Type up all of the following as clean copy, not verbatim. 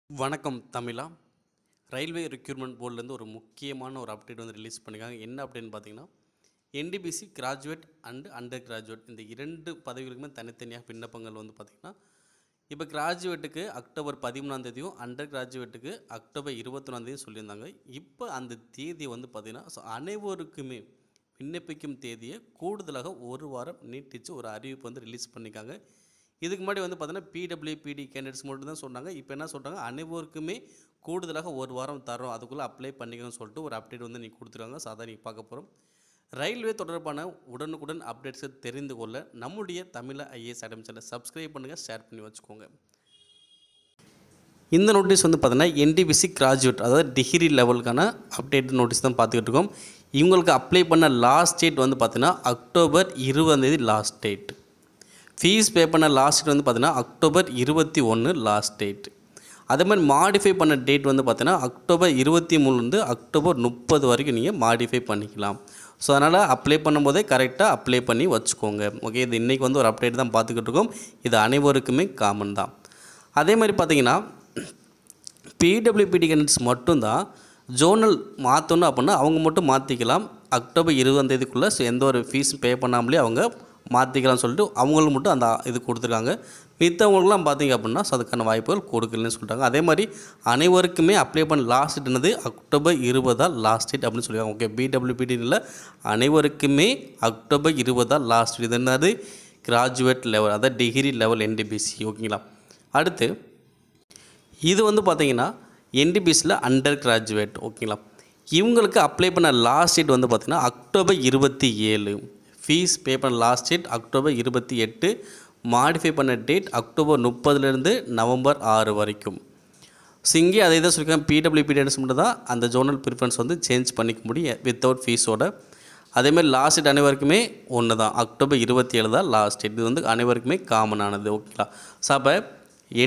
வணக்கம் தமிழா. Railway recruitment போர்ட்லேருந்து ஒரு முக்கியமான ஒரு அப்டேட் வந்து ரிலீஸ் பண்ணியிருக்காங்க. என்ன அப்படின்னு பார்த்தீங்கன்னா, NTPC graduate and under graduate இந்த 2 பதவிகளுக்குமே தனித்தனியாக விண்ணப்பங்கள் வந்து பார்த்திங்கன்னா, இப்போ கிராஜுவேட்டுக்கு அக்டோபர் 13ஆம் அண்டர் கிராஜுவேட்டுக்கு அக்டோபர் 21ஆம் சொல்லியிருந்தாங்க. இப்போ அந்த தேதியை வந்து பார்த்திங்கன்னா அனைவருக்குமே விண்ணப்பிக்கும் தேதியை கூடுதலாக ஒரு வாரம் நீட்டித்து ஒரு அறிவிப்பு வந்து ரிலீஸ் பண்ணியிருக்காங்க. இதுக்கு முன்னாடி வந்து பார்த்தீங்கன்னா பிடபிள்யூபிடி கேண்டிடேட்ஸ் மட்டும் தான் சொன்னாங்க. இப்போ என்ன சொல்கிறாங்க, அனைவருக்குமே கூடுதலாக ஒரு வாரம் தரோம், அதுக்குள்ளே அப்ளை பண்ணிக்கணும்னு சொல்லிட்டு ஒரு அப்டேட் வந்து நீங்கள் கொடுத்துருக்காங்க. ஸோ அதை நீங்கள் பார்க்க போகிறோம். ரயில்வே தொடர்பான உடனுக்குடன் அப்டேட்ஸை தெரிந்து கொள்ள நம்முடைய தமிழ் ஐஏஎஸ் அகாடமி சேனலை சப்ஸ்கிரைப் பண்ணுங்கள், ஷேர் பண்ணி வச்சுக்கோங்க. இந்த நோட்டீஸ் வந்து பார்த்தீங்கன்னா என்டிபிசி கிராஜுவேட் அதாவது டிகிரி லெவலுக்கான அப்டேட் நோட்டீஸ் தான் பார்த்துக்கிட்டு இருக்கோம். இவங்களுக்கு அப்ளை பண்ண லாஸ்ட் டேட் வந்து பார்த்தீங்கன்னா October 20 last date. Fees pay பண்ண லாஸ்ட் டேட் வந்து பார்த்தீங்கன்னா அக்டோபர் 21 லாஸ்ட் டேட். அதே மாதிரி மாடிஃபை பண்ண டேட் வந்து பார்த்தீங்கன்னா அக்டோபர் 23 அக்டோபர் 30 வரைக்கும் நீங்கள் மாடிஃபை பண்ணிக்கலாம். ஸோ அதனால் அப்ளை பண்ணும்போதே கரெக்டாக அப்ளை பண்ணி வச்சுக்கோங்க. ஓகே, இது இன்றைக்கி வந்து ஒரு அப்டேட் தான் பார்த்துக்கிட்டு இருக்கோம். இது அனைவருக்குமே காமன் தான். அதே மாதிரி பார்த்தீங்கன்னா பிடபிள்யூபிடி கேண்டிடேட்ஸ் மட்டும்தான் ஜோனல் மாற்றணும் அப்படின்னா அவங்க மட்டும் மாற்றிக்கலாம். அக்டோபர் 20 ஸோ எந்த ஒரு ஃபீஸ் பே பண்ணாமலே அவங்க மாற்றிக்கலாம்னு சொல்லிட்டு அவங்களுக்கு மட்டும் அந்த இது கொடுத்துருக்காங்க. மித்தவங்களுக்குலாம் பார்த்திங்க அப்படின்னா ஸோ அதுக்கான வாய்ப்புகள் கொடுக்கலன்னு சொல்லிட்டாங்க. அதே மாதிரி அனைவருக்குமே அப்ளை பண்ண லாஸ்ட் டேட் என்னது அக்டோபர் 20 லாஸ்ட் டேட் அப்படின்னு சொல்லியிருக்காங்க. ஓகே, பிடபிள்யூபிடியில் அனைவருக்குமே அக்டோபர் 20 லாஸ்ட் டேட். இது என்னது கிராஜுவேட் லெவல் அதாவது டிகிரி லெவல் என்டிபிசி. ஓகேங்களா. அடுத்து இது வந்து பார்த்திங்கன்னா என்டிபிசியில் அண்டர் கிராஜுவேட். ஓகேங்களா. இவங்களுக்கு அப்ளை பண்ண லாஸ்ட் டேட் வந்து பார்த்திங்கன்னா அக்டோபர் 27. ஃபீஸ் பே பண்ண லாஸ்ட் டேட் அக்டோபர் 28. மாடிஃபை பண்ண டேட் அக்டோபர் 30 நவம்பர் 6 வரைக்கும். ஸோ இங்கே அதே தான் சொல்லியிருக்காங்க, பிடபிள்யூபிடி மட்டும் தான் அந்த ஜோனல் ப்ரிஃபரன்ஸ் வந்து சேஞ்ச் பண்ணிக்க முடியும் வித்தவுட் ஃபீஸோட. அதேமாதிரி லாஸ்ட் டேட் அனைவருக்குமே ஒன்று தான், அக்டோபர் 27 தான் லாஸ்ட் டேட். இது வந்து அனைவருக்குமே காமனானது. ஓகேங்களா. ஸோ அப்போ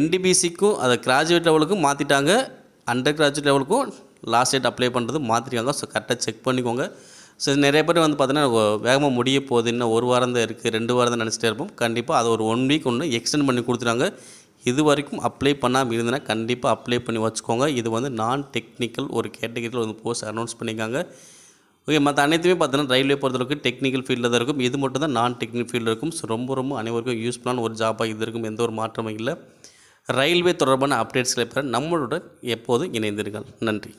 என்டிபிசிக்கும் அதை கிராஜுவேட் லெவலுக்கும் மாற்றிட்டாங்க, அண்டர் கிராஜுவேட் லெவலுக்கும் லாஸ்ட் டேட் அப்ளை பண்ணுறது மாற்றிருக்காங்க. ஸோ கரெக்டாக செக் பண்ணிக்கோங்க. ஸோ நிறைய பேர் வந்து பார்த்தீங்கன்னா வேகமாக முடிய போகுது, இன்னும் ஒரு வாரம் தான் இருக்குது, 2 வாரம் தான் நினச்சிட்டே இருப்போம். கண்டிப்பாக அது ஒரு 1 வீக் ஒன்று எக்ஸ்டெண்ட் பண்ணி கொடுத்துட்டாங்க. இது வரைக்கும் அப்ளை பண்ணாமல் இருந்ததுன்னா கண்டிப்பாக அப்ளை பண்ணி வச்சுக்கோங்க. இது வந்து நான் டெக்னிக்கல் ஒரு கேட்டகரியில் வந்து போஸ்ட் அனௌன்ஸ் பண்ணியிருக்காங்க. ஓகே, மற்ற அனைத்துமே பார்த்தீங்கன்னா ரயில்வே பொறுத்தளவுக்கு டெக்னிக்கல் ஃபீல்டில் தான் இருக்கும். இது மட்டும் தான் நான் டெக்னிக்கல் ஃபீல்டில் இருக்கும். ஸோ ரொம்ப அனைவருக்கும் யூஸ்ஃபுல்லான ஒரு ஜாபாக இது இருக்கும். எந்த ஒரு மாற்றமும் இல்லை. ரயில்வே தொடர்பான அப்டேட்ஸ்களை பெற நம்மளுடன் எப்போதும் இணைந்தீர்கள். நன்றி.